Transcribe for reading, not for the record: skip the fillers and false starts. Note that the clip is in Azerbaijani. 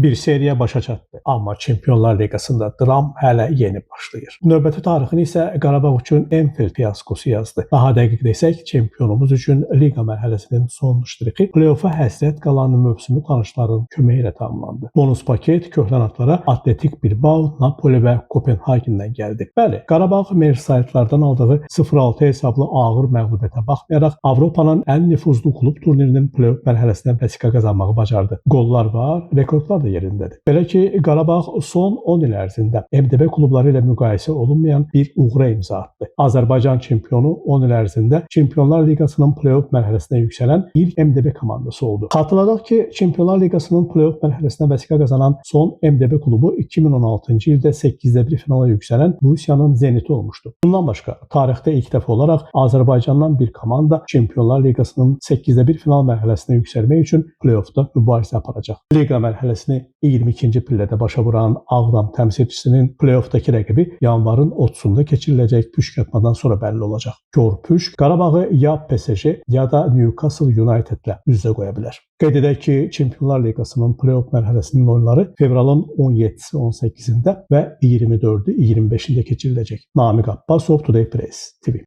Bir seriya başa çatdı, amma Çempionlar Liqasında dram hələ yeni başlayır. Növbəti tarixini isə Qarabağ üçün Enfield fiyaskosu yazdı. Daha dəqiq desək, çempionumuz üçün liqa mərhələsinin son ştrixi play-offa həsrət qalan mövsümü tanışların köməyi ilə tamamlandı. Bonus paket köhnə Atletik Bilbao, Napoli və Kopenhagendən gəldi. Bəli, Qarabağ Mersaytlardan aldığı 0-6 hesablı ağır məğlubiyyətə baxmayaraq Avropanın ən nüfuzlu klub turnirinin play-off mərhələsində vəsiqə qazanmağı bacardı. Qollar var, rekordlar da yerindədir. Belə ki, Qarabağ son 10 il ərzində MDB klubları ilə müqayisə olunmayan bir uğura imza atdı. Azərbaycan çempionu 10 il ərzində Çempionlar Liqasının play-off mərhələsinə yüksələn ilk MDB komandası oldu. Xatırladaq ki, Çempionlar Liqasının play-off mərhələsinə vəsiqə qazanan son MDB klubu 2016-cı ildə 8-də 1 finala yüksələn Rusiyanın Zeniti olmuşdu. Bundan başqa, tarixdə ilk dəfə olaraq Azərbaycandan bir komanda Çempionlar Liqasının 8-də 1 final mərhələsinə yüksəlmək üçün play-offda mübarizə aparacaq. Liqa mərhələsini 22-ci pillədə başa vuran Ağdam təmsilçisinin play-offdakı rəqibi yanvarın 30-da keçiriləcək püşk atmadan sonra bəlli olacaq. Gör püşk Qarabağı ya PSG ya da Newcastle United-lə üz-üzə qoya bilər. Qeyd edək ki, Çempionlar Liqasının play-off mərhələsinin oyunları fevralın 17-si 18-də və 24-ü 25-də keçiriləcək. Namiq Abbasov, Today Press TV.